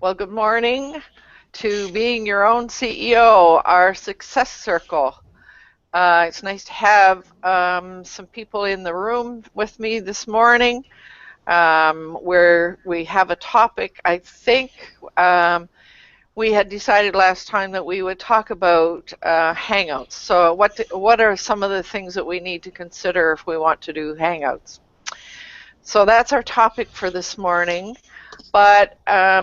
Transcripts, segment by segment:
Well, good morning to Being Your Own CEO, our success circle. It's nice to have some people in the room with me this morning where we have a topic. I think we had decided last time that we would talk about Hangouts. So what are some of the things that we need to consider if we want to do Hangouts? So that's our topic for this morning. But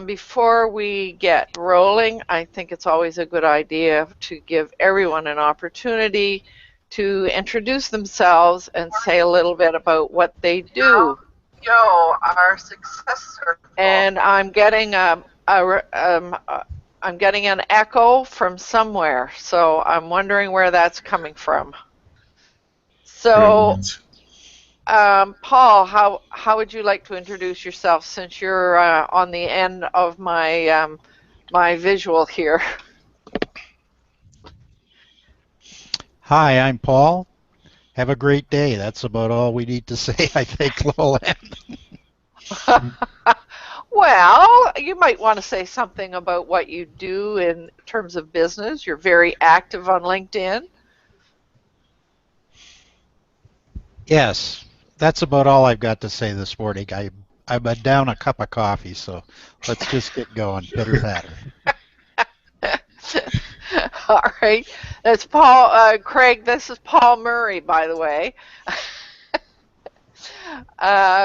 before we get rolling, I think it's always a good idea to give everyone an opportunity to introduce themselves and say a little bit about what they do. Our success circle. And I'm getting I'm getting an echo from somewhere, so I'm wondering where that's coming from. So. Paul, how would you like to introduce yourself since you're on the end of my my visual here? Hi, I'm Paul. Have a great day. That's about all we need to say, I think, Lolan. Well, you might want to say something about what you do in terms of business. You're very active on LinkedIn. Yes, that's about all I've got to say this morning. I'm down a cup of coffee, so let's just get going. Pitter patter. All right, that's Paul. Craig, this is Paul Murray, by the way.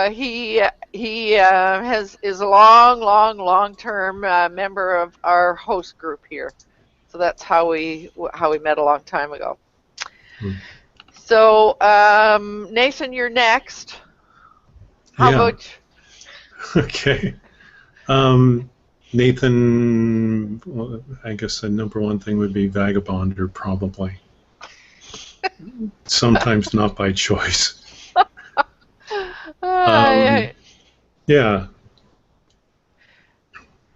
He is a long-term member of our host group here. So that's how we met a long time ago. So Nathan, you're next. How about you? Okay. Nathan, well, I guess the number one thing would be vagabonder, probably. Sometimes not by choice. Yeah.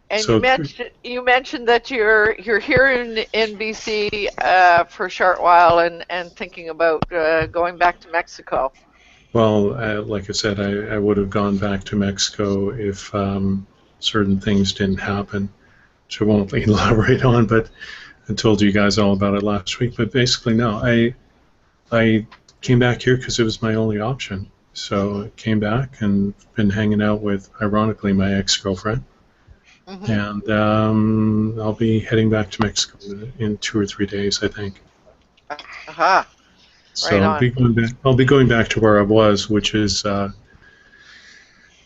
And so, you mentioned that you're here in BC for a short while and thinking about going back to Mexico. Well, like I said, I would have gone back to Mexico if certain things didn't happen, which I won't elaborate on, but I told you guys all about it last week. But basically, no, I came back here because it was my only option. So I came back and been hanging out with, ironically, my ex-girlfriend. Mm-hmm. And I'll be heading back to Mexico in 2 or 3 days, I think. Uh-huh. So I'll be going back to where I was, which is an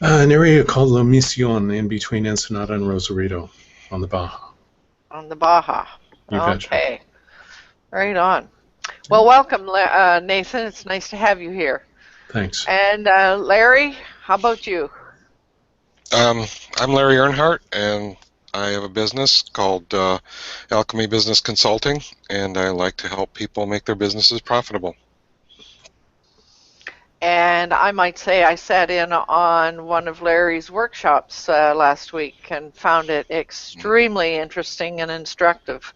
area called La Misión in between Ensenada and Rosarito on the Baja. On the Baja. You okay. Betcha. Right on. Well, welcome, Nathan. It's nice to have you here. Thanks. And Larry, how about you? I'm Larry Earnhardt, and I have a business called Alchemy Business Consulting, and I like to help people make their businesses profitable. And I might say I sat in on one of Larry's workshops last week and found it extremely interesting and instructive.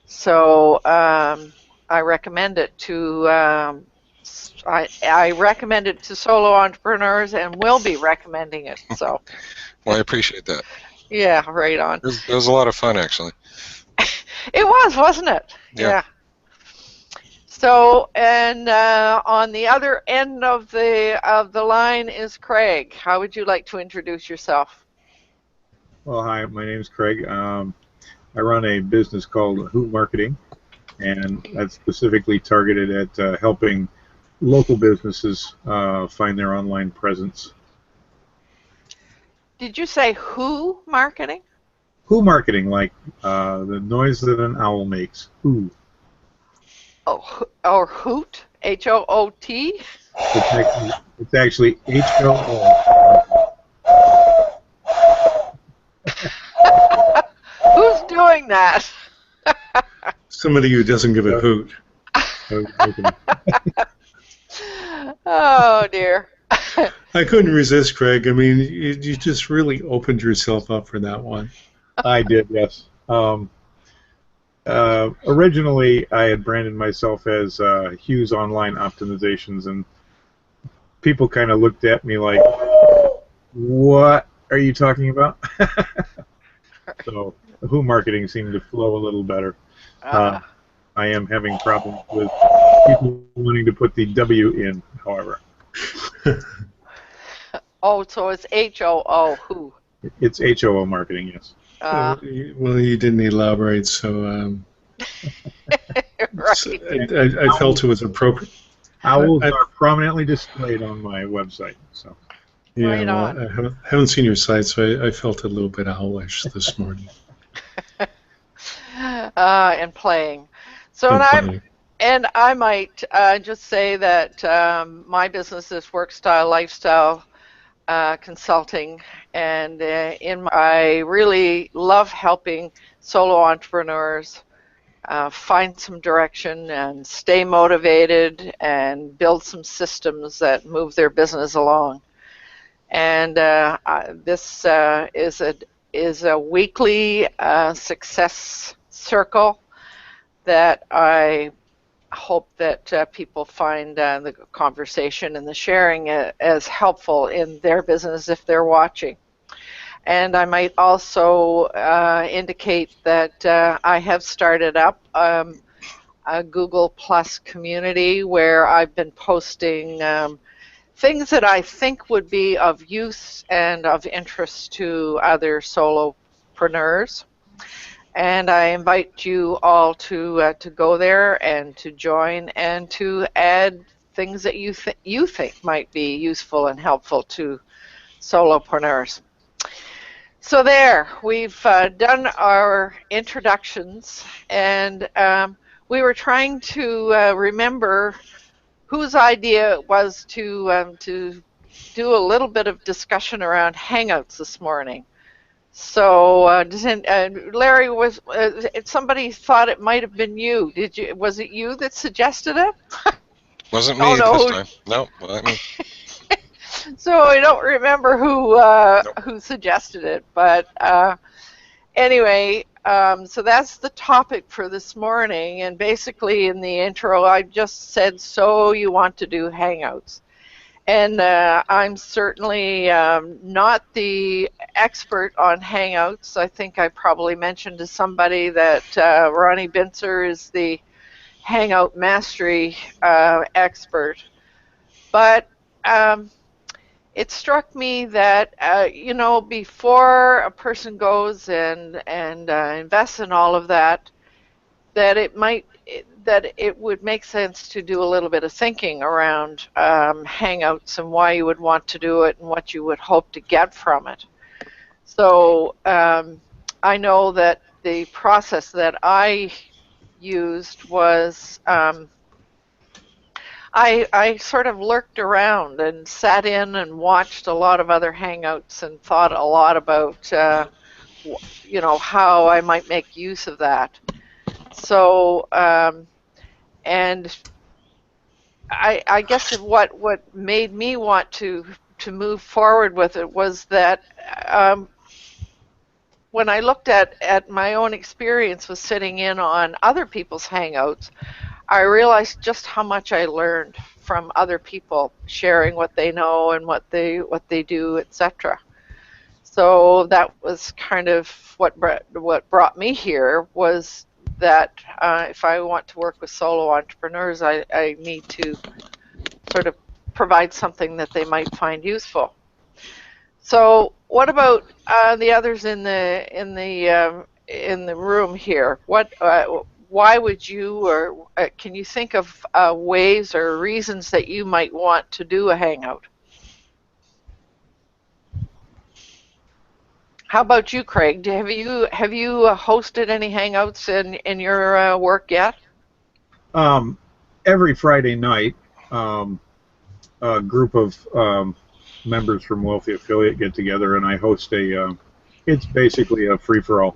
So I recommend it to I recommend it to solo entrepreneurs and will be recommending it. So. Well, I appreciate that. Yeah, right on. It was a lot of fun, actually. It was, wasn't it? Yeah. So, and on the other end of the line is Craig. How would you like to introduce yourself? Well, hi, my name is Craig. I run a business called Hoot Marketing, and that's specifically targeted at helping local businesses find their online presence. Did you say Who Marketing? Who Marketing, like the noise that an owl makes. Who. Oh, or Hoot? H-O-O-T? It's actually H-O-O. Who's doing that? Somebody who doesn't give a hoot. Oh, dear. I couldn't resist, Craig. I mean, you just really opened yourself up for that one. I did, yes. Originally, I had branded myself as Hughes Online Optimizations, and people kind of looked at me like, what are you talking about? So Who marketing seemed to flow a little better. Uh-huh. I am having problems with people wanting to put the W in, however. Oh, so it's HOO, who? It's HOO marketing, yes. Uh, Well, you didn't elaborate, so, right. I felt it was appropriate. Owls I, are prominently displayed on my website. So yeah, Right well, on. I haven't seen your site, so I felt a little bit owlish this morning. And playing. So, And playing. I might just say that my business is work style, lifestyle consulting, and I really love helping solo entrepreneurs find some direction and stay motivated and build some systems that move their business along. And this is a weekly success circle that I hope that people find the conversation and the sharing as helpful in their business if they're watching. And I might also indicate that I have started up a Google Plus community where I've been posting things that I think would be of use and of interest to other solopreneurs. And I invite you all to go there and to join and to add things that you think might be useful and helpful to solopreneurs. So there, we've done our introductions, and we were trying to remember whose idea it was to do a little bit of discussion around Hangouts this morning. So, Larry, was somebody thought it might have been you? Did you? Was it you that suggested it? Wasn't Oh me this no. time. No, not me. So I don't remember Nope. who suggested it, but anyway, so that's the topic for this morning. And basically, in the intro, I just said, "So you want to do Hangouts?" And I'm certainly not the expert on Hangouts. I think I probably mentioned to somebody that Ronnie Binzer is the Hangout Mastery expert. But it struck me that, before a person goes and invests in all of that, that it would make sense to do a little bit of thinking around Hangouts and why you would want to do it and what you would hope to get from it. So I know that the process that I used was I sort of lurked around and sat in and watched a lot of other Hangouts and thought a lot about how I might make use of that. So and I guess what made me want to move forward with it was that when I looked at my own experience with sitting in on other people's Hangouts, I realized just how much I learned from other people sharing what they know and what they do, etc. So that was kind of what brought me here, was that if I want to work with solo entrepreneurs, I need to sort of provide something that they might find useful. So what about the others in the room here? Why would you, or can you think of ways or reasons that you might want to do a Hangout? How about you, Craig? Have you hosted any Hangouts in your work yet? Every Friday night, a group of members from Wealthy Affiliate get together, and I host it's basically a free-for-all.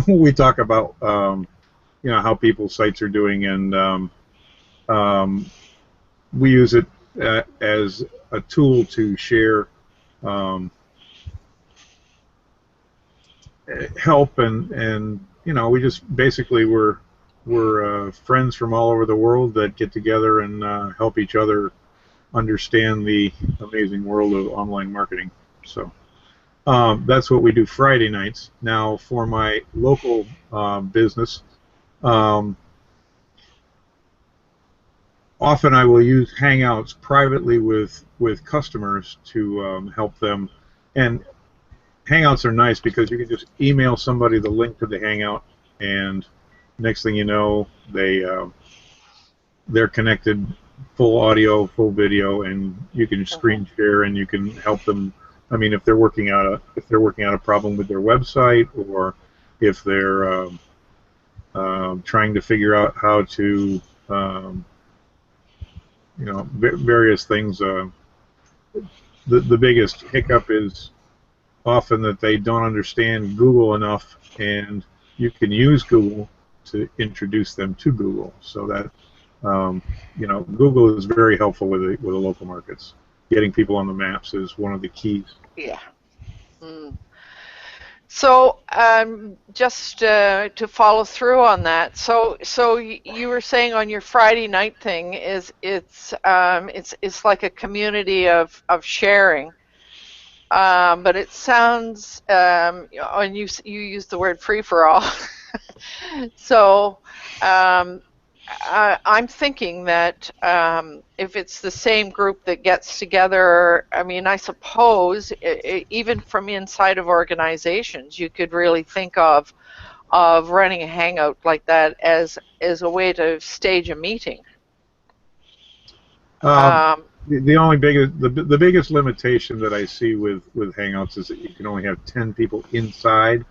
We talk about how people's sites are doing, and we use it as a tool to share help, and we just basically we're friends from all over the world that get together and help each other understand the amazing world of online marketing. So That's what we do Friday nights. Now, for my local business, um, often I will use Hangouts privately with customers to help them. And Hangouts are nice because you can just email somebody the link to the Hangout, and next thing you know, they're connected, full audio, full video, and you can screen share and you can help them. I mean, if they're working out a problem with their website, or if they're trying to figure out how to, um, various things. The biggest hiccup is often that they don't understand Google enough, and you can use Google to introduce them to Google. So that Google is very helpful with the local markets. Getting people on the maps is one of the keys. Yeah. So just to follow through on that, so you were saying on your Friday night thing is it's like a community of sharing, but it sounds and you use the word free for all. So I'm thinking that if it's the same group that gets together, I mean, I suppose even from inside of organizations, you could really think of running a hangout like that as a way to stage a meeting. The only the biggest limitation that I see with Hangouts is that you can only have 10 people inside.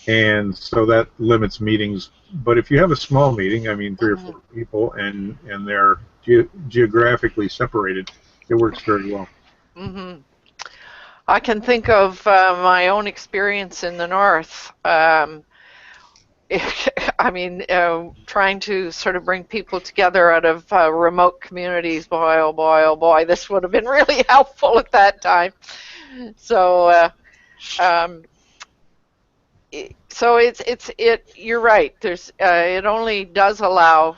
And so that limits meetings. But if you have a small meeting, I mean, 3 or 4 people, and they're geographically separated, it works very well. I can think of my own experience in the north. I mean, trying to sort of bring people together out of remote communities. Boy, oh boy, oh boy, this would have been really helpful at that time. So. So you're right. It only does allow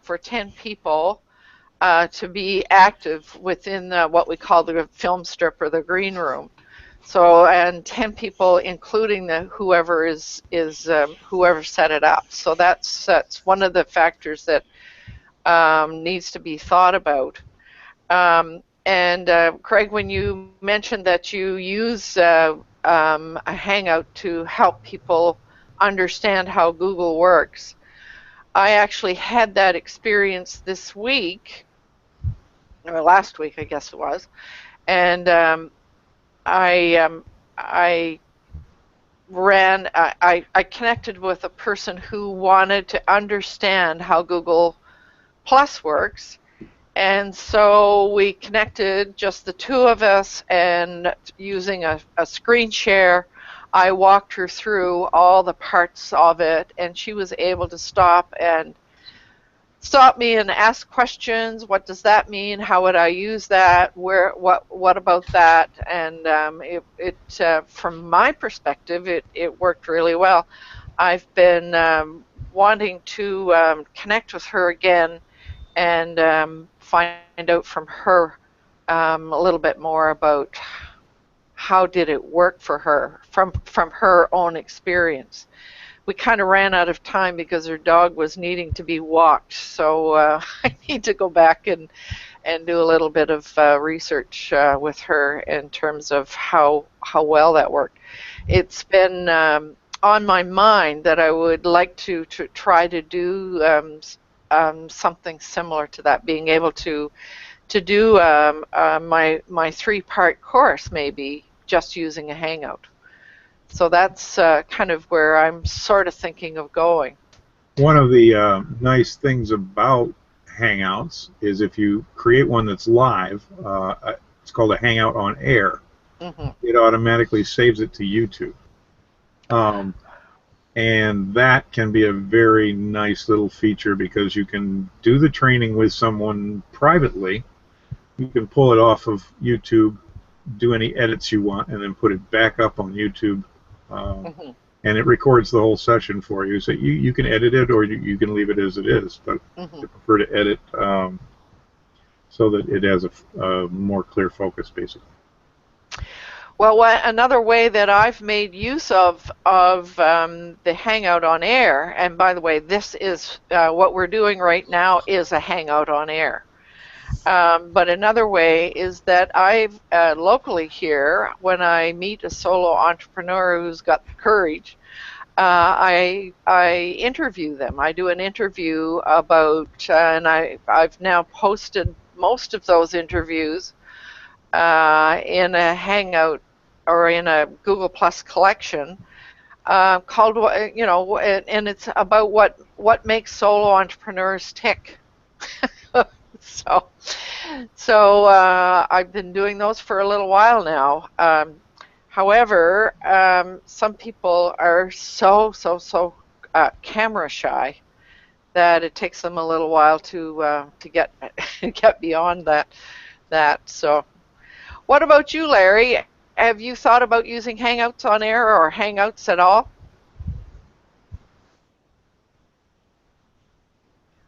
for 10 people to be active within what we call the film strip or the green room. So, and 10 people, including whoever whoever set it up. So that's one of the factors that needs to be thought about. And Craig, when you mentioned that you use a Hangout to help people understand how Google works, I actually had that experience this week, or last week, I guess it was, and I connected with a person who wanted to understand how Google Plus works. And so we connected, just the two of us, and using a screen share, I walked her through all the parts of it, and she was able to stop me and ask questions. What does that mean? How would I use that? What about that? And from my perspective, it worked really well. I've been wanting to connect with her again and find out from her a little bit more about how did it work for her from her own experience. We kind of ran out of time because her dog was needing to be walked, so I need to go back and do a little bit of research with her in terms of how well that worked. It's been on my mind that I would like to try to do something similar to that, being able to do my 3-part course, maybe just using a Hangout. So that's kind of where I'm sort of thinking of going. One of the nice things about Hangouts is if you create one that's live, it's called a Hangout on Air. It automatically saves it to YouTube. And that can be a very nice little feature because you can do the training with someone privately. You can pull it off of YouTube, do any edits you want, and then put it back up on YouTube. And it records the whole session for you. So you can edit it or you can leave it as it is. But I prefer to edit so that it has a more clear focus, basically. Well, another way that I've made use of the Hangout on Air, and by the way, this is what we're doing right now is a Hangout on Air. But another way is that I've locally here, when I meet a solo entrepreneur who's got the courage, I interview them. I do an interview about, and I've now posted most of those interviews in a Hangout or in a Google Plus collection called, and it's about what makes solo entrepreneurs tick. So, I've been doing those for a little while now. However, some people are so camera shy that it takes them a little while to get get beyond that. So, what about you, Larry? Have you thought about using Hangouts on Air or Hangouts at all?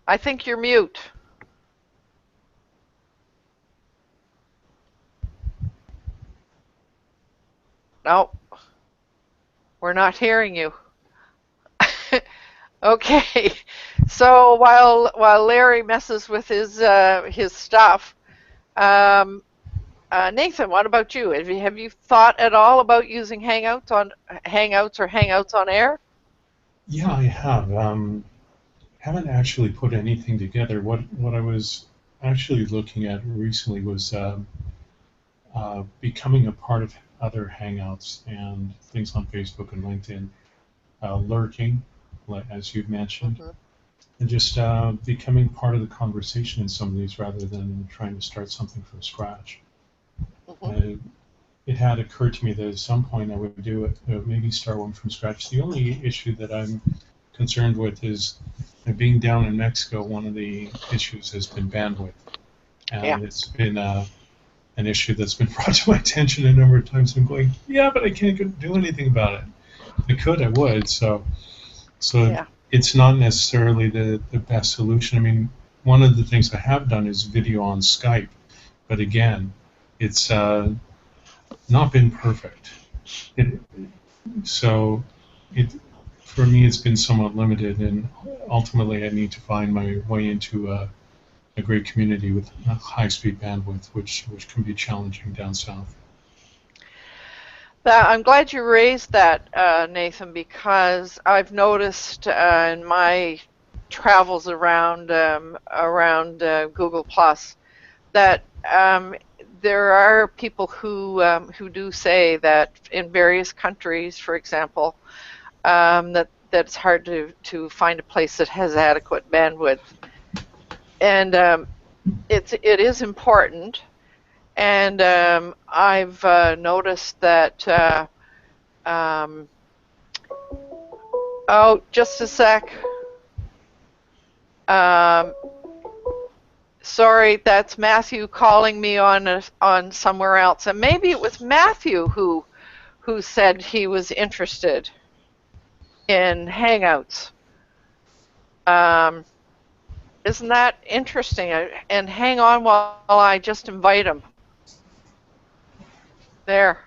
I think you're mute. No, we're not hearing you. Okay, so while Larry messes with his stuff, Nathan, what about you? Have you thought at all about using Hangouts or Hangouts on Air? Yeah, I have. Haven't actually put anything together. What I was actually looking at recently was becoming a part of other Hangouts and things on Facebook and LinkedIn, lurking, as you've mentioned, and just becoming part of the conversation in some of these rather than trying to start something from scratch. It had occurred to me that at some point I would do it, maybe start one from scratch. The only issue that I'm concerned with is being down in Mexico. One of the issues has been bandwidth, and it's been an issue that's been brought to my attention a number of times. I'm going, yeah, but I can't do anything about it. If I could, I would. So it's not necessarily the best solution. I mean, one of the things I have done is video on Skype, but again, it's not been perfect. For me, it's been somewhat limited, and ultimately I need to find my way into a great community with high-speed bandwidth, which can be challenging down south. I'm glad you raised that, Nathan, because I've noticed in my travels around Google Plus that there are people who do say that in various countries, for example, that it's hard to find a place that has adequate bandwidth, and it is important. And I've noticed that. Oh, just a sec. Sorry, that's Matthew calling me on somewhere else, and maybe it was Matthew who said he was interested in Hangouts. Isn't that interesting? And hang on while I just invite him. There.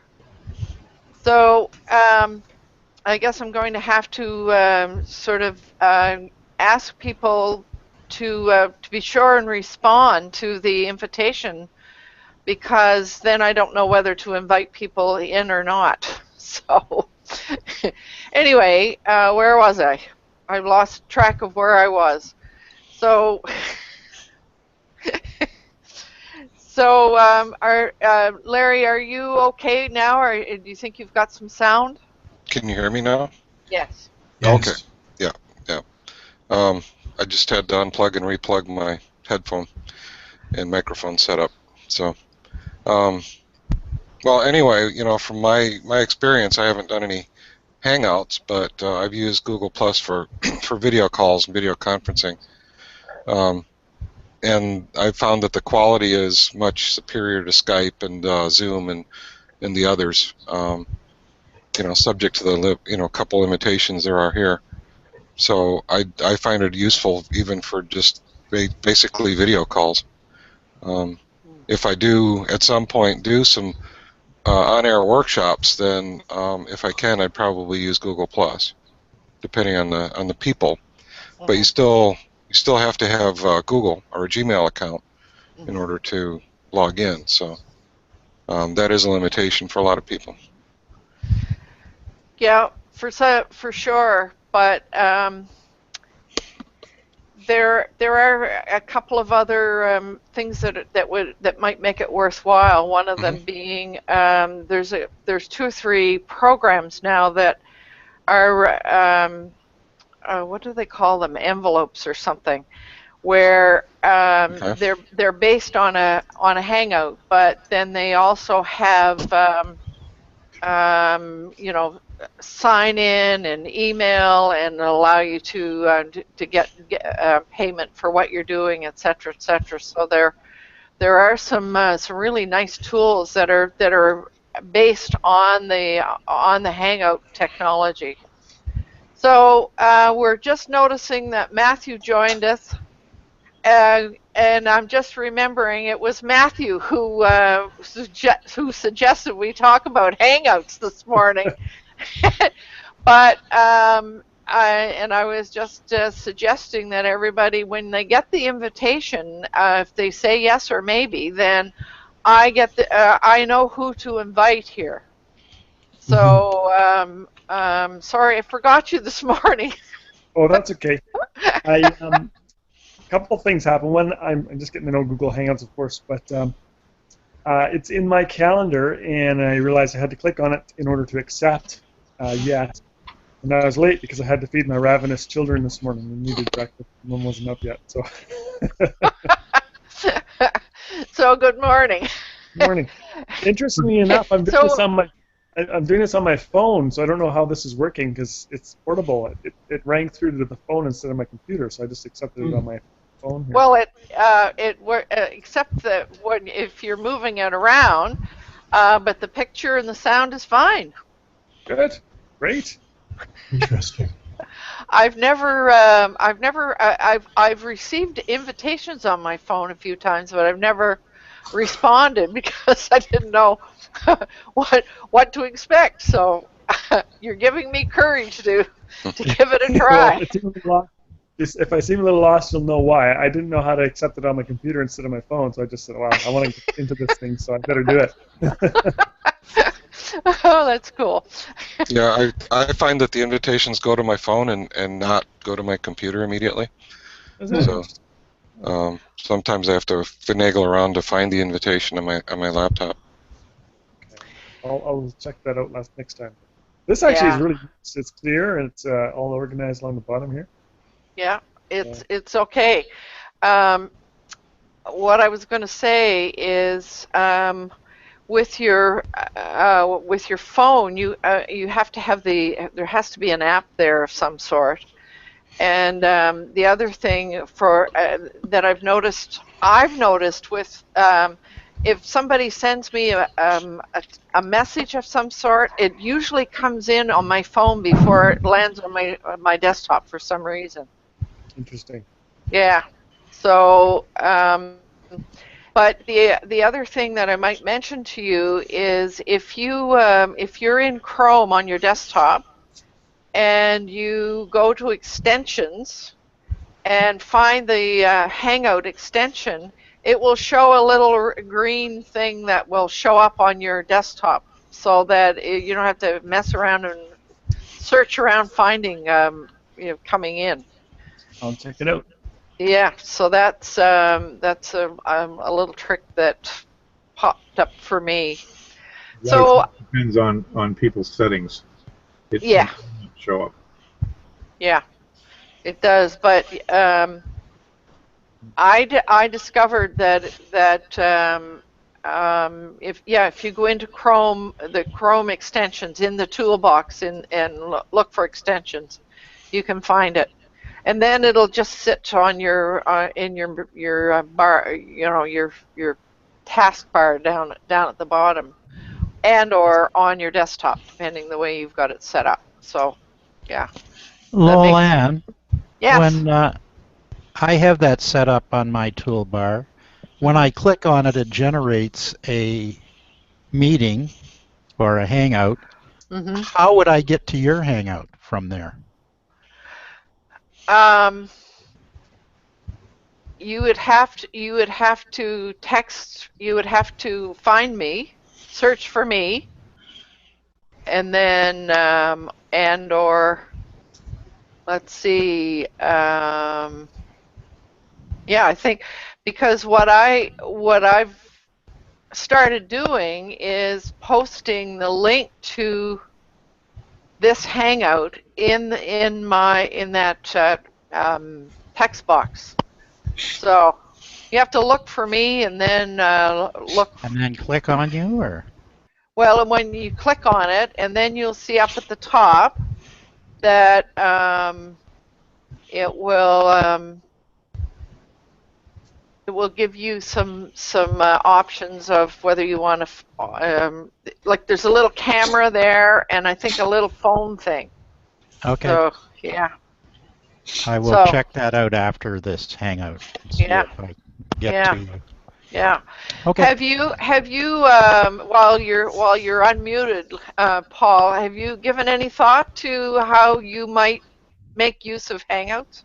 So I guess I'm going to have to sort of ask people to be sure and respond to the invitation, because then I don't know whether to invite people in or not. So anyway, where was I? I lost track of where I was. So Larry, are you okay now, or do you think you've got some sound? Can you hear me now? Yes. Okay. Yeah. I just had to unplug and replug my headphone and microphone setup. So, well, anyway, from my experience, I haven't done any Hangouts, but I've used Google Plus for video calls and video conferencing. And I found that the quality is much superior to Skype and Zoom and the others. Subject to the couple limitations there are here. So I find it useful even for just basically video calls. If I do at some point do some on-air workshops, then if I can, I'd probably use Google Plus, depending on the people. But you still have to have Google or a Gmail account in order to log in. So that is a limitation for a lot of people. Yeah, for sure. But there are a couple of other things that might make it worthwhile. One of them being there's 2 or 3 programs now that are what do they call them? Envelopes or something, where Okay. they're based on a Hangout, but then they also have you know, sign in and email and allow you to get payment for what you're doing, et cetera, et cetera. So there are some really nice tools that are based on the Hangout technology. So we're just noticing that Matthew joined us. And I'm just remembering it was Matthew who suggested we talk about Hangouts this morning. But I was just suggesting that everybody, when they get the invitation, if they say yes or maybe, then I know who to invite here. So sorry I forgot you this morning. Oh, that's okay. A couple things happen. One, I'm just getting to know Google Hangouts, of course, but it's in my calendar, and I realized I had to click on it in order to accept yes. And I was late because I had to feed my ravenous children this morning and needed breakfast. One wasn't up yet, so. So good morning. Good morning. Interestingly enough, I'm doing this on my phone, so I don't know how this is working because it's portable. It rang through to the phone instead of my computer, so I just accepted it on my phone here. Well, except that if you're moving it around, but the picture and the sound is fine. Good, great. Interesting. I've received invitations on my phone a few times, but I've never responded because I didn't know what to expect. So you're giving me courage to give it a try. If I seem a little lost, you'll know why. I didn't know how to accept it on my computer instead of my phone, so I just said, "Wow, I want to get into this thing, so I better do it." Oh, that's cool. Yeah, I find that the invitations go to my phone and not go to my computer immediately. So sometimes I have to finagle around to find the invitation on my laptop. Okay. I'll check that out next time. This actually is really nice. It's clear and it's all organized along the bottom here. Yeah, it's okay. What I was going to say is with your phone, you have to have there has to be an app there of some sort. And the other thing that I've noticed with if somebody sends me a message of some sort, it usually comes in on my phone before it lands on my desktop for some reason. Interesting. Yeah. So, but the other thing that I might mention to you is if you're in Chrome on your desktop and you go to extensions and find the Hangout extension, it will show a little green thing that will show up on your desktop, so that you don't have to mess around and search around finding coming in. I'll check it out. Yeah, so that's a little trick that popped up for me. Yeah, So it depends on people's settings. It yeah, doesn't show up. yeah, it does. But I discovered that if you go into Chrome, the Chrome extensions in the toolbox and look for extensions, you can find it. And then it'll just sit on your in your bar, your task bar down at the bottom, and or on your desktop, depending the way you've got it set up. So, yeah. Lolan, Yes. when I have that set up on my toolbar, when I click on it, it generates a meeting, or a Hangout, how would I get to your Hangout from there? You would have to text. You would have to find me, search for me, and then and or let's see. Yeah, I think because what I've started doing is posting the link to this Hangout in that text box. So you have to look for me and then look. And then click on you, or? Well, and when you click on it, and then you'll see up at the top that it will give you some options of whether you want to like there's a little camera there and I think a little phone thing. Okay. So yeah. I will check that out after this Hangout and see if I get to you. Yeah. Okay. Have you while you're unmuted, Paul, have you given any thought to how you might make use of Hangouts?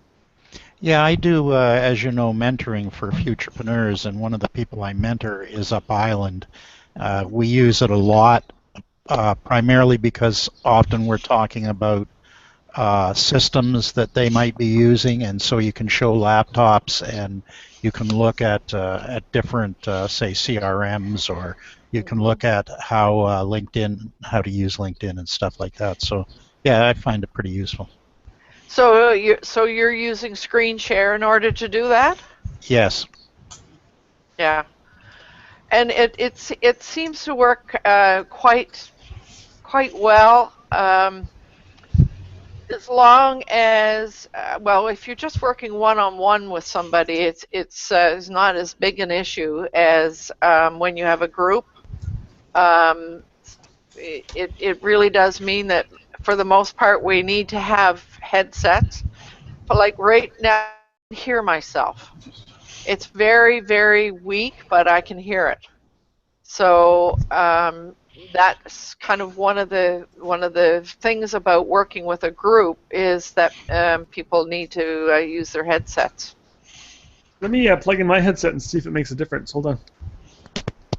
Yeah, I do, as you know, mentoring for futurepreneurs, and one of the people I mentor is Up Island. We use it a lot, primarily because often we're talking about systems that they might be using, and so you can show laptops and you can look at different, say, CRMs, or you can look at how how to use LinkedIn and stuff like that. So, yeah, I find it pretty useful. So you're using screen share in order to do that? Yes. Yeah. And it seems to work quite well. As long as well, if you're just working one-on-one with somebody, it's not as big an issue as when you have a group. It really does mean that for the most part we need to have headsets. But like right now, I can hear myself. It's very, very weak, but I can hear it. So that's kind of one of the things about working with a group is that people need to use their headsets. Let me plug in my headset and see if it makes a difference. Hold on.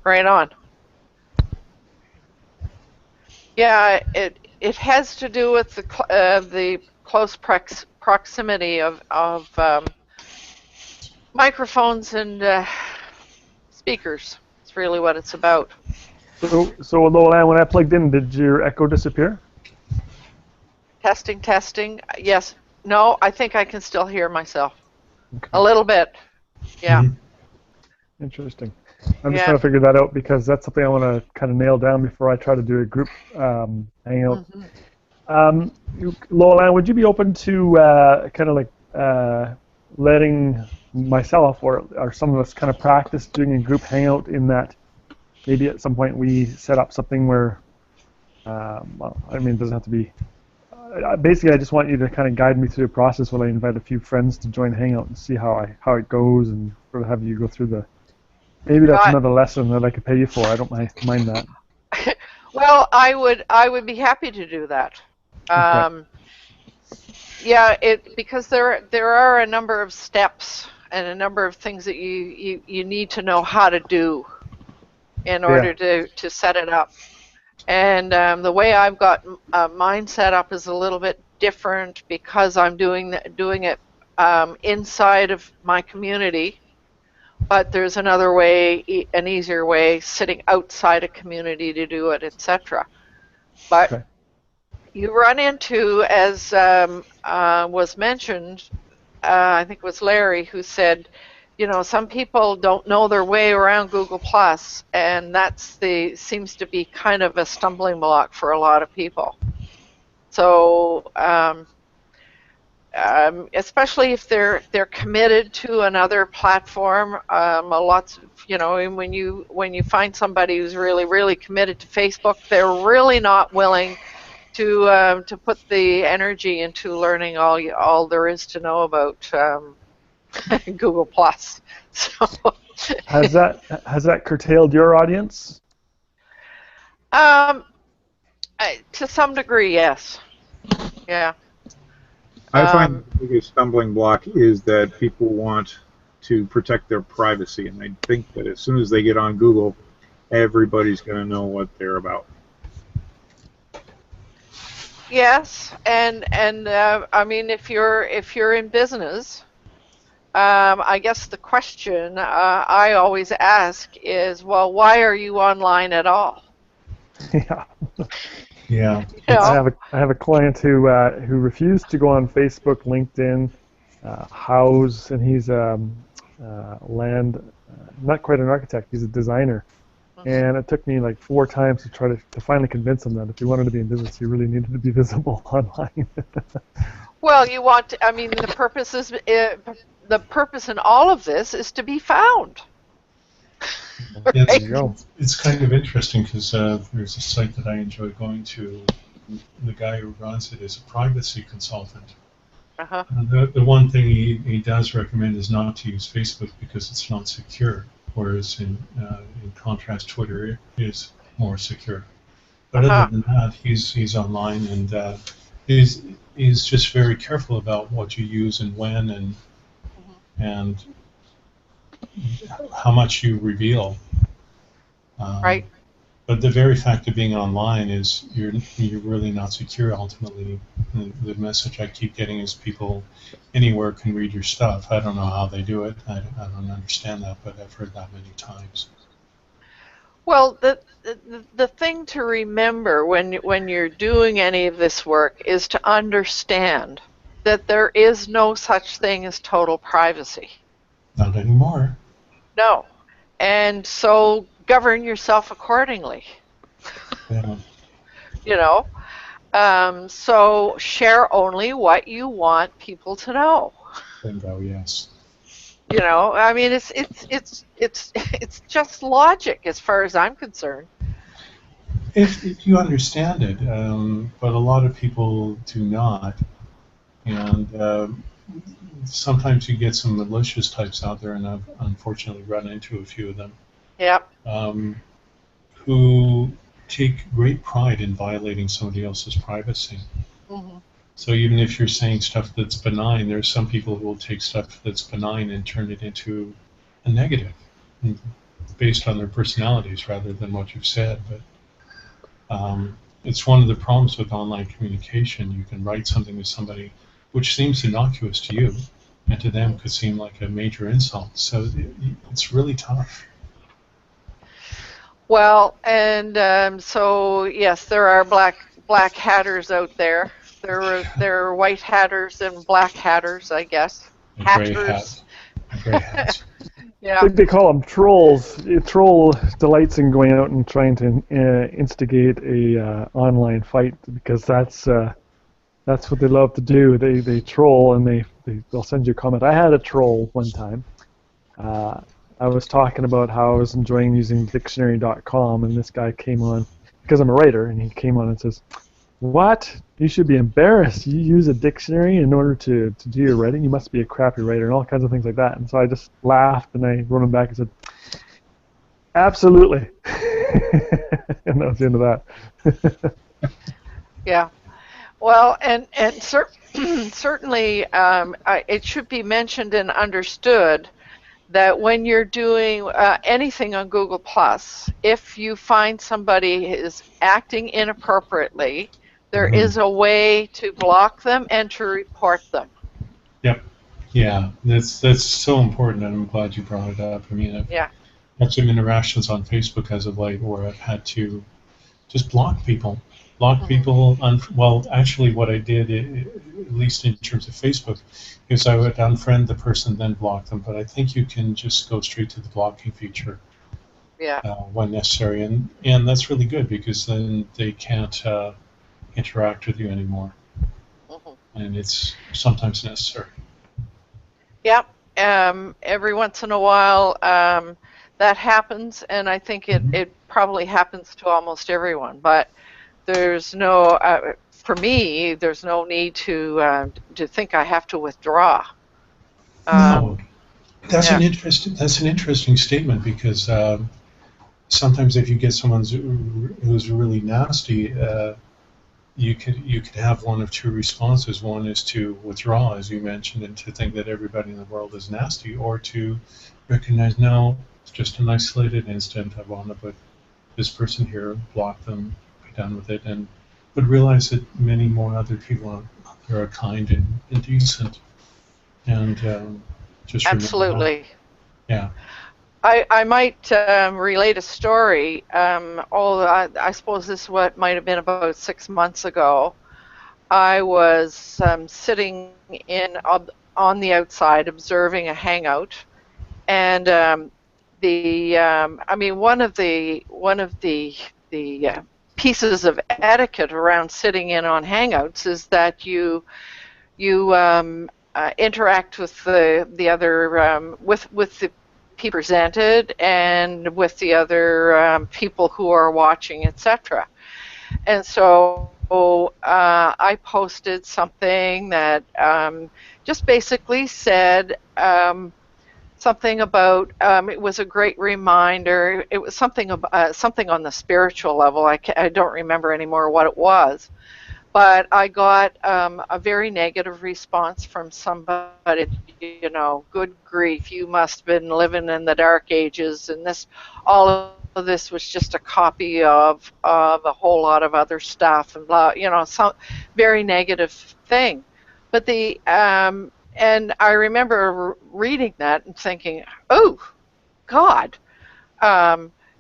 Right on. Yeah, it has to do with the close proximity of microphones and speakers. It's really what it's about. So Lola, when I plugged in, did your echo disappear? Testing. Yes. No, I think I can still hear myself. Okay. A little bit. Yeah. Interesting. I'm just trying to figure that out because that's something I want to kind of nail down before I try to do a group hangout. Lola, would you be open to kind of like letting myself or some of us kind of practice doing a group hangout in that maybe at some point we set up something where, well, I mean, it doesn't have to be. Basically, I just want you to kind of guide me through the process when I invite a few friends to join Hangout and see how it goes, and sort of have you go through the. Maybe that's another lesson that I could pay you for. I don't mind that. Well, I would be happy to do that. Okay. Yeah, because there are a number of steps and a number of things that you need to know how to do in order to set it up. And the way I've got mine set up is a little bit different because I'm doing it inside of my community. But there's another way, an easier way, sitting outside a community to do it, etc. But you run into, as was mentioned, I think it was Larry who said, you know, some people don't know their way around Google+, and seems to be kind of a stumbling block for a lot of people. So especially if they're committed to another platform, lots of, you know, and when you find somebody who's really committed to Facebook, they're really not willing to put the energy into learning all there is to know about Google+. So has that curtailed your audience? To some degree, yes. Yeah. I find the biggest stumbling block is that people want to protect their privacy, and I think that as soon as they get on Google, everybody's going to know what they're about. Yes, and I mean, if you're in business, I guess the question I always ask is, well, why are you online at all? Yeah. Yeah. You I know? have a client who refused to go on Facebook, LinkedIn, House, and he's not quite an architect. He's a designer, and it took me like 4 times to try to finally convince him that if he wanted to be in business, he really needed to be visible online. Well, you want to, I mean, the purpose in all of this is to be found. Yeah, There you go. it's kind of interesting because there's a site that I enjoy going to. The guy who runs it is a privacy consultant. Uh-huh. The one thing he does recommend is not to use Facebook because it's not secure, whereas in contrast, Twitter is more secure. But other than that, he's online and he's just very careful about what you use and when and how much you reveal. Right. But the very fact of being online is you're really not secure ultimately. The message I keep getting is people anywhere can read your stuff. I don't know how they do it. I don't understand that, but I've heard that many times. Well, the thing to remember when you're doing any of this work is to understand that there is no such thing as total privacy. Not anymore. No. And so govern yourself accordingly. Yeah. You know? So share only what you want people to know. Bingo. Yes. You know, I mean, it's just logic as far as I'm concerned. If you understand it, but a lot of people do not, and sometimes you get some malicious types out there, and I've unfortunately run into a few of them. Yep. Who take great pride in violating somebody else's privacy. Mm-hmm. So even if you're saying stuff that's benign, there's some people who will take stuff that's benign and turn it into a negative based on their personalities rather than what you've said. But it's one of the problems with online communication. You can write something to somebody which seems innocuous to you, and to them could seem like a major insult. So it's really tough. Well, and so yes, there are black hatters out there. There are white hatters and black hatters, I guess. A gray Hatters. hat. A gray hat. Yeah. They call them trolls. A troll delights in going out and trying to instigate a online fight because that's what they love to do. They troll and they'll send you a comment. I had a troll one time. I was talking about how I was enjoying using dictionary.com, and this guy came on because I'm a writer, and he came on and says, "What? You should be embarrassed. You use a dictionary in order to do your writing? You must be a crappy writer," and all kinds of things like that. And so I just laughed, and I wrote him back and said, "Absolutely." And that was the end of that. Yeah. Well, and certainly it should be mentioned and understood that when you're doing anything on Google+, if you find somebody is acting inappropriately, there is a way to block them and to report them. Yep. Yeah, that's so important, and I'm glad you brought it up. I mean, I've had some interactions on Facebook as of late where I've had to just block people. Well, actually, what I did, at least in terms of Facebook, is I would unfriend the person, then block them. But I think you can just go straight to the blocking feature when necessary, and that's really good because then they can't interact with you anymore, and it's sometimes necessary. Yep. Every once in a while, that happens, and I think it probably happens to almost everyone. But there's no, for me, there's no need to think I have to withdraw. No, that's an interesting statement because sometimes if you get someone who's really nasty, you could have one of two responses. One is to withdraw, as you mentioned, and to think that everybody in the world is nasty, or to recognize, no, it's just an isolated incident. I want to put this person here, block them, be done with it, but realize that many more other people out there are kind and decent, and just remember that. Absolutely. Yeah. I might relate a story. I suppose this what might have been about 6 months ago. I was sitting on the outside observing a hangout, and one of the pieces of etiquette around sitting in on hangouts is that you interact with the other with the people presented and with the other people who are watching, etc. And so I posted something that just basically said something about it was a great reminder. It was something something on the spiritual level. I don't remember anymore what it was, but I got a very negative response from somebody. Good grief, you must have been living in the dark ages, and all of this was just a copy of a whole lot of other stuff, and blah, some very negative thing. But and I remember reading that and thinking, oh, God.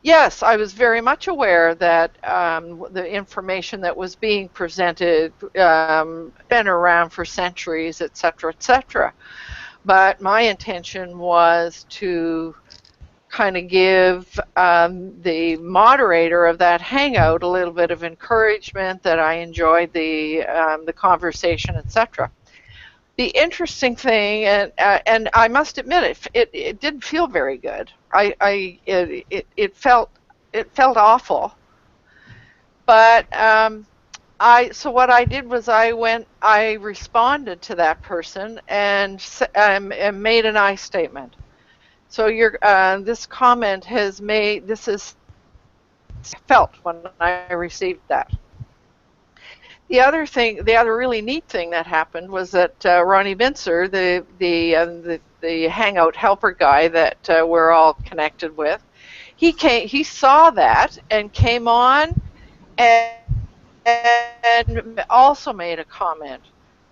Yes, I was very much aware that the information that was being presented been around for centuries, etc., etc. But my intention was to kind of give the moderator of that hangout a little bit of encouragement that I enjoyed the conversation, etc. The interesting thing, and I must admit, it didn't feel very good. It felt awful. But so what I did was I responded to that person and made an I statement. So this comment this is felt when I received that. The other really neat thing that happened was that Ronnie Bincer, the Hangout helper guy that we're all connected with, he saw that and came on and also made a comment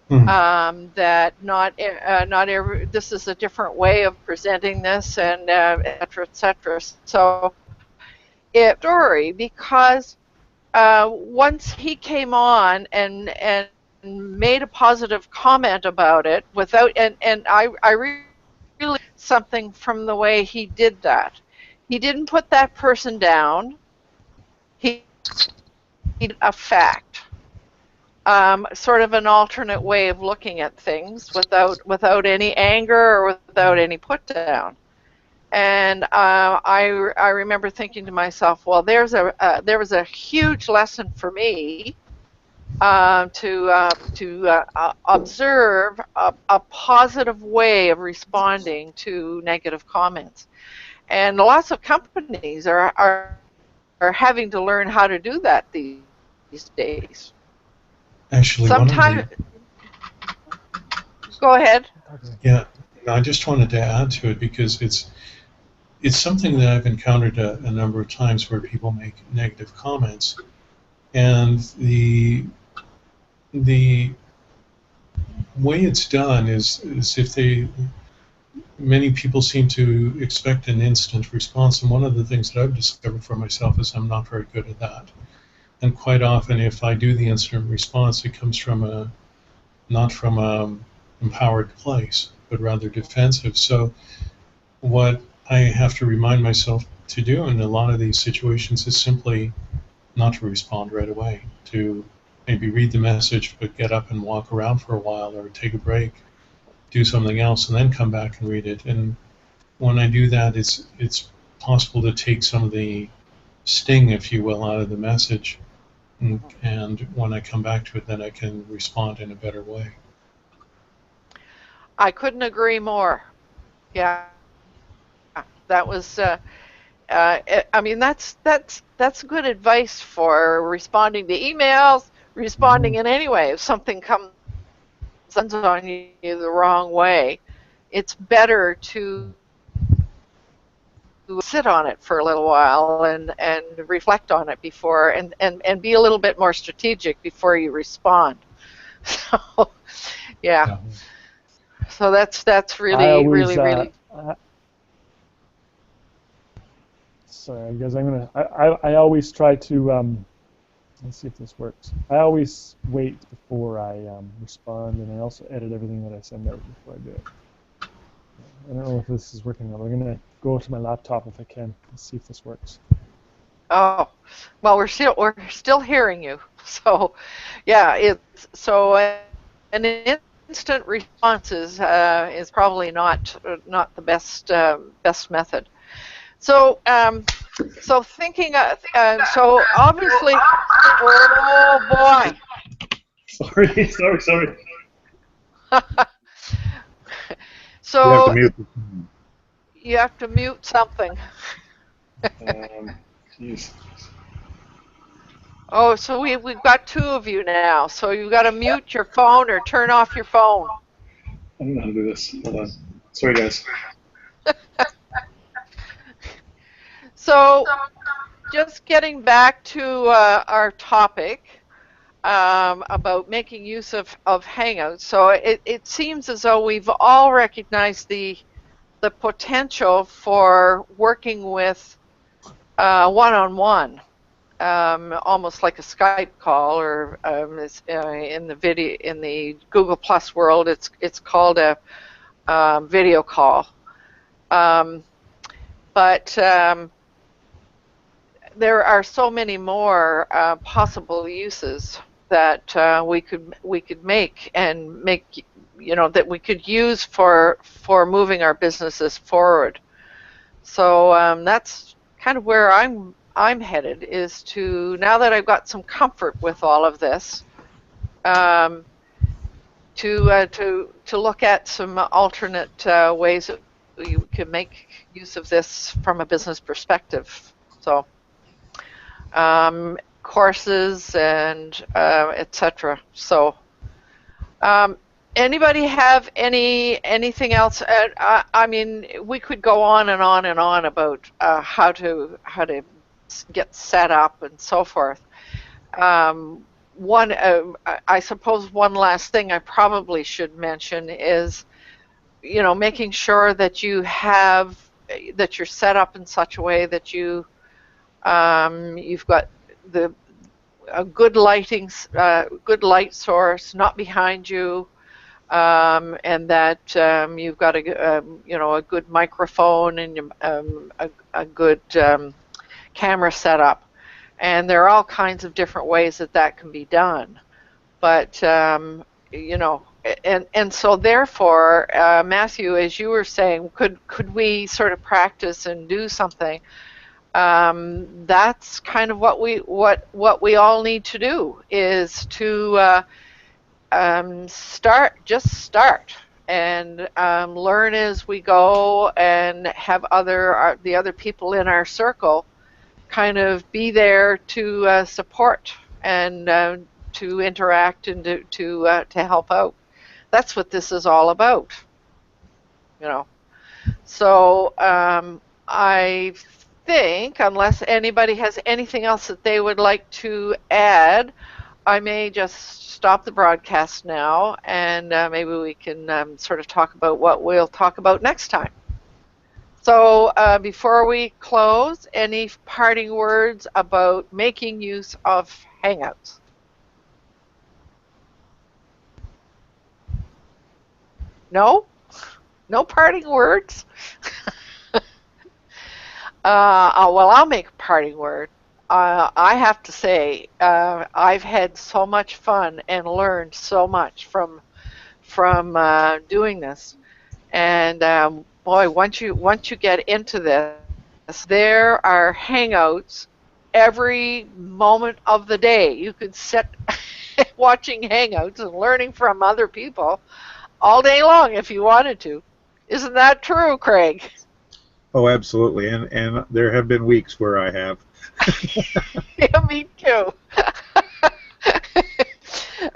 that not every this is a different way of presenting this, and et cetera, et cetera. So story, because once he came on and made a positive comment about it and I really something from the way he did that. He didn't put that person down. He did a fact, sort of an alternate way of looking at things without any anger or without any put down. And I remember thinking to myself, well, there was a huge lesson for me to observe a positive way of responding to negative comments. And lots of companies are having to learn how to do that these days. Actually, Sometimes, go ahead. Yeah, I just wanted to add to it because it's something that I've encountered a number of times where people make negative comments, and the way it's done is if many people seem to expect an instant response, and one of the things that I've discovered for myself is I'm not very good at that. And quite often, if I do the instant response, it comes from not from a empowered place, but rather defensive. So what I have to remind myself to do in a lot of these situations is simply not to respond right away, to maybe read the message but get up and walk around for a while or take a break, do something else, and then come back and read it. And when I do that, it's possible to take some of the sting, if you will, out of the message. And when I come back to it, then I can respond in a better way. I couldn't agree more. Yeah, that was. I mean, that's good advice for responding to emails, responding in any way. If something comes on you the wrong way, it's better to sit on it for a little while and reflect on it before and be a little bit more strategic before you respond. So, yeah. So that's really, really, really. Sorry, guys. I always try to. Let's see if this works. I always wait before I respond, and I also edit everything that I send out before I do it. I don't know if this is working. I'm going to go to my laptop if I can. Let's see if this works. Oh, well, we're still hearing you. So, yeah, it's so an instant response is probably not the best method. So, so thinking, so obviously, oh boy. Sorry. So you have to mute. you have to mute something. Geez. Oh, so we've got two of you now. So you've got to mute your phone or turn off your phone. I don't know how to do this. Hold on. Sorry, guys. So just getting back to our topic about making use of Hangouts. So it seems as though we've all recognized the potential for working with one-on-one. Almost like a Skype call, or in the Google Plus world, it's called a video call. But there are so many more possible uses that we could make that we could use for moving our businesses forward. So that's kind of where I'm headed, is to, now that I've got some comfort with all of this, to look at some alternate ways that you can make use of this from a business perspective. So courses and etc. So anybody have anything else? I mean, we could go on and on and on about how to get set up and so forth. I suppose one last thing I probably should mention is, making sure that you're set up in such a way that you've got a good good light source, not behind you, and that you've got a good microphone and a good camera setup. And there are all kinds of different ways that can be done. But and so therefore, Matthew, as you were saying, could we sort of practice and do something? That's kind of what we all need to do, is to start and learn as we go, and have the other people in our circle kind of be there to support and to interact and to help out. That's what this is all about, So I think, unless anybody has anything else that they would like to add, I may just stop the broadcast now, and maybe we can sort of talk about what we'll talk about next time. So before we close, any parting words about making use of Hangouts? No? No parting words? Well, I'll make a parting word. I have to say, I've had so much fun and learned so much from doing this. And boy, once you get into this, there are Hangouts every moment of the day. You could sit watching Hangouts and learning from other people all day long if you wanted to. Isn't that true, Craig? Oh, absolutely. And there have been weeks where I have. Yeah, me too.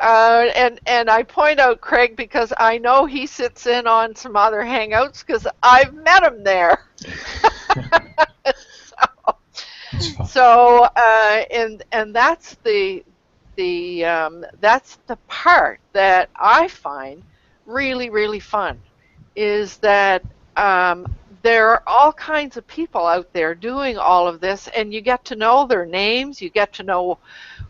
and I point out Craig because I know he sits in on some other hangouts because I've met him there. So and that's that's the part that I find really fun, is that there are all kinds of people out there doing all of this, and you get to know their names, you get to know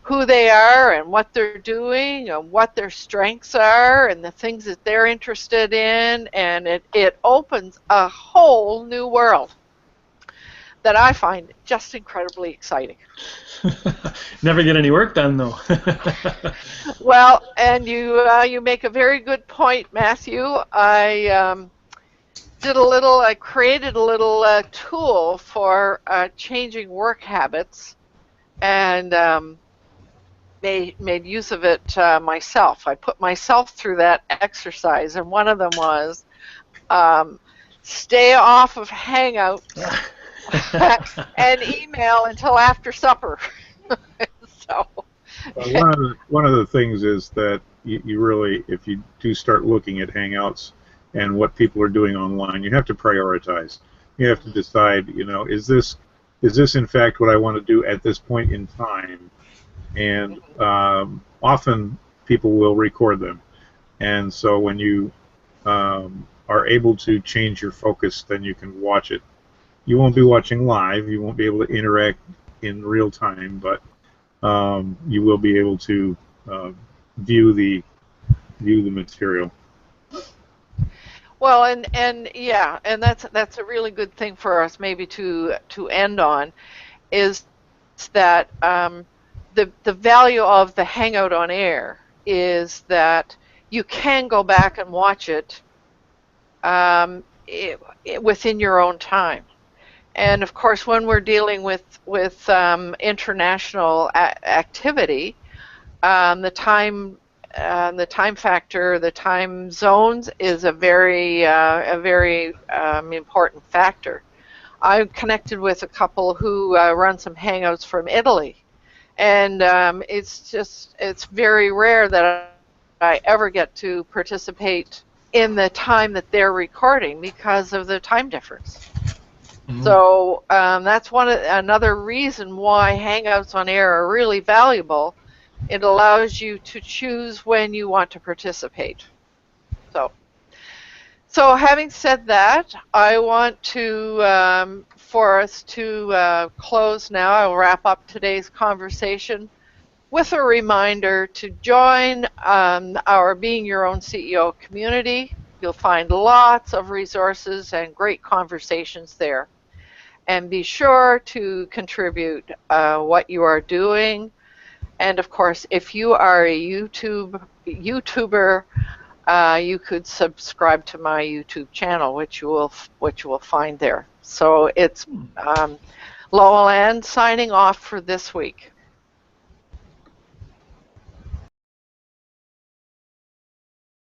who they are and what they're doing and what their strengths are and the things that they're interested in, and it opens a whole new world that I find just incredibly exciting. Never get any work done, though. Well, and you make a very good point, Matthew. I created a little tool for changing work habits, and made use of it myself. I put myself through that exercise, and one of them was stay off of Hangout and email until after supper. So one of the things is that you really, if you do start looking at Hangouts and what people are doing online, you have to prioritize. You have to decide, is this in fact what I want to do at this point in time? And often people will record them, and so when you are able to change your focus, then you can watch it. You won't be watching live, you won't be able to interact in real time, but you will be able to view the material. well, and yeah, and that's a really good thing for us maybe to end on, is that the value of the Hangout on Air is that you can go back and watch it, within your own time. And of course, when we're dealing with international activity, the time factor, the time zones is a very important factor. I'm connected with a couple who run some Hangouts from Italy, and it's very rare that I ever get to participate in the time that they're recording because of the time difference. Mm-hmm. So that's another reason why Hangouts on Air are really valuable. It allows you to choose when you want to participate. So having said that, I want to, for us to close now, I'll wrap up today's conversation with a reminder to join our Being Your Own CEO community. You'll find lots of resources and great conversations there. And be sure to contribute what you are doing. And of course, if you are a YouTuber, you could subscribe to my YouTube channel, which you will find there. So it's Lowell Ann signing off for this week.